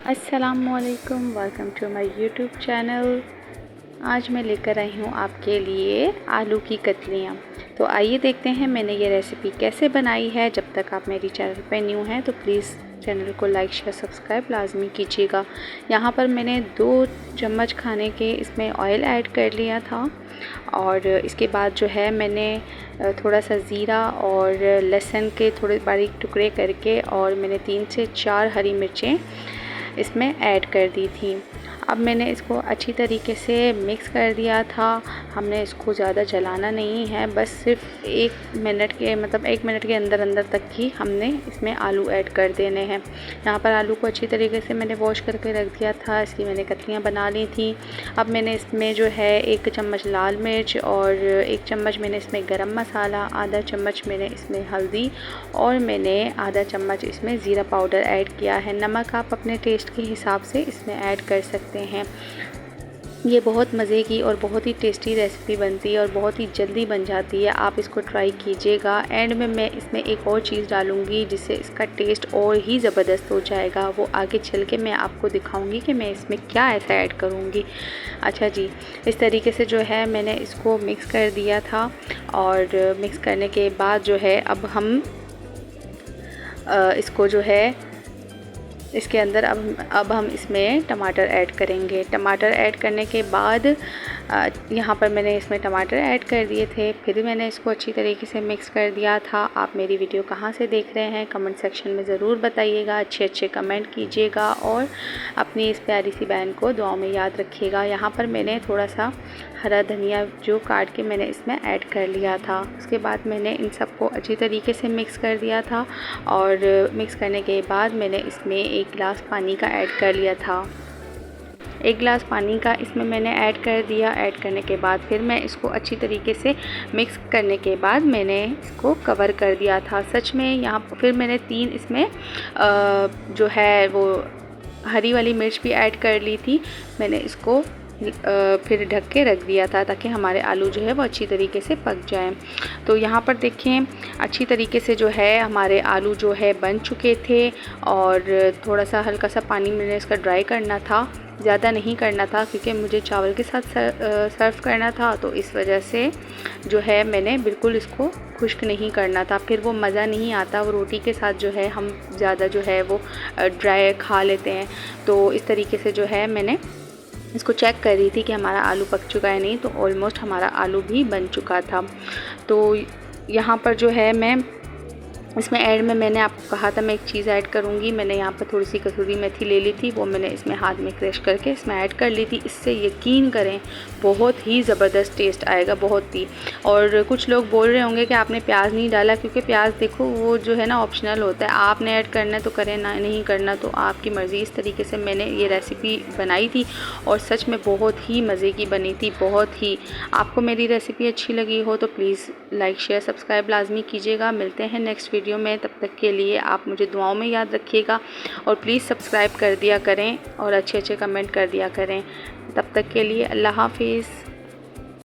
अस्सलामुअलैकुम, welcome to my YouTube channel. आज मैं लेकर आई हूँ आपके लिए आलू की कतलियाँ। तो आइए देखते हैं मैंने ये रेसिपी कैसे बनाई है। जब तक आप मेरी चैनल पे न्यू हैं तो प्लीज़ चैनल को लाइक शेयर सब्सक्राइब लाजमी कीजिएगा। यहाँ पर मैंने 2 चम्मच खाने के इसमें ऑयल ऐड कर लिया था और इसके बाद जो है मैंने थोड़ा सा ज़ीरा और लहसुन के थोड़े बारीक टुकड़े करके और मैंने 3 से 4 हरी मिर्चें इसमें ऐड कर दी थी। अब मैंने इसको अच्छी तरीके से मिक्स कर दिया था। हमने इसको ज़्यादा जलाना नहीं है, बस सिर्फ 1 मिनट के अंदर अंदर तक ही हमने इसमें आलू ऐड कर देने हैं। यहाँ पर आलू को अच्छी तरीके से मैंने वॉश करके रख दिया था। इसकी मैंने कतलियाँ बना ली थी। अब मैंने इसमें जो है 1 चम्मच लाल मिर्च और 1 चम्मच मैंने इसमें गरम मसाला, आधा चम्मच मैंने इसमें हल्दी और मैंने आधा चम्मच इसमें ज़ीरा पाउडर ऐड किया है। नमक आप अपने टेस्ट के हिसाब से इसमें ऐड कर सकते हैं। ये बहुत मज़े की और बहुत ही टेस्टी रेसिपी बनती है और बहुत ही जल्दी बन जाती है। आप इसको ट्राई कीजिएगा। एंड में मैं इसमें एक और चीज़ डालूँगी जिससे इसका टेस्ट और ही ज़बरदस्त हो जाएगा। वो आगे चल के मैं आपको दिखाऊँगी कि मैं इसमें क्या ऐसा ऐड करूँगी। अच्छा जी, इस तरीके से जो है मैंने इसको मिक्स कर दिया था और मिक्स करने के बाद जो है अब हम इसको जो है इसके अंदर अब हम इसमें टमाटर ऐड करेंगे। टमाटर ऐड करने के बाद यहाँ पर मैंने इसमें टमाटर ऐड कर दिए थे। फिर मैंने इसको अच्छी तरीके से मिक्स कर दिया था। आप मेरी वीडियो कहाँ से देख रहे हैं कमेंट सेक्शन में ज़रूर बताइएगा। अच्छे कमेंट कीजिएगा और अपनी इस प्यारी सी बहन को दुआओं में याद रखिएगा। यहाँ पर मैंने थोड़ा सा हरा धनिया जो काट के मैंने इसमें ऐड कर लिया था। उसके बाद मैंने इन सबको अच्छी तरीके से मिक्स कर दिया था और मिक्स करने के बाद मैंने इसमें 1 गिलास पानी का ऐड कर लिया था। 1 गिलास पानी का इसमें मैंने ऐड कर दिया। ऐड करने के बाद फिर मैं इसको अच्छी तरीके से मिक्स करने के बाद मैंने इसको कवर कर दिया था। सच में यहाँ फिर मैंने 3 इसमें जो है वो हरी वाली मिर्च भी ऐड कर ली थी। मैंने इसको फिर ढक के रख दिया था ताकि हमारे आलू जो है वो अच्छी तरीके से पक जाएं। तो यहाँ पर देखें अच्छी तरीके से जो है हमारे आलू जो है बन चुके थे और थोड़ा सा हल्का सा पानी मैंने इसका ड्राई करना था, ज़्यादा नहीं करना था क्योंकि मुझे चावल के साथ सर्व करना था। तो इस वजह से जो है मैंने बिल्कुल इसको खुश्क नहीं करना था, फिर वो मज़ा नहीं आता। वो रोटी के साथ जो है हम ज़्यादा जो है वो ड्राई खा लेते हैं। तो इस तरीके से जो है मैंने इसको चेक कर रही थी कि हमारा आलू पक चुका है नहीं, तो ऑलमोस्ट हमारा आलू भी बन चुका था। तो यहाँ पर जो है मैं इसमें ऐड में मैंने आपको कहा था मैं एक चीज़ ऐड करूँगी। मैंने यहाँ पर थोड़ी सी कसूरी मेथी ले ली थी, वो मैंने इसमें हाथ में क्रश करके इसमें ऐड कर ली थी। इससे यकीन करें बहुत ही ज़बरदस्त टेस्ट आएगा, बहुत ही। और कुछ लोग बोल रहे होंगे कि आपने प्याज नहीं डाला, क्योंकि प्याज देखो वो जो है ना ऑप्शनल होता है। आपने ऐड करना है तो करें, ना नहीं करना तो आपकी मर्ज़ी। इस तरीके से मैंने ये रेसिपी बनाई थी और सच में बहुत ही मज़े की बनी थी, बहुत ही। आपको मेरी रेसिपी अच्छी लगी हो तो प्लीज़ लाइक शेयर सब्सक्राइब लाजमी कीजिएगा। मिलते हैं नेक्स्ट वीडियो में, तब तक के लिए आप मुझे दुआओं में याद रखिएगा और प्लीज़ सब्सक्राइब कर दिया करें और अच्छे कमेंट कर दिया करें। तब तक के लिए अल्लाह हाफिज़।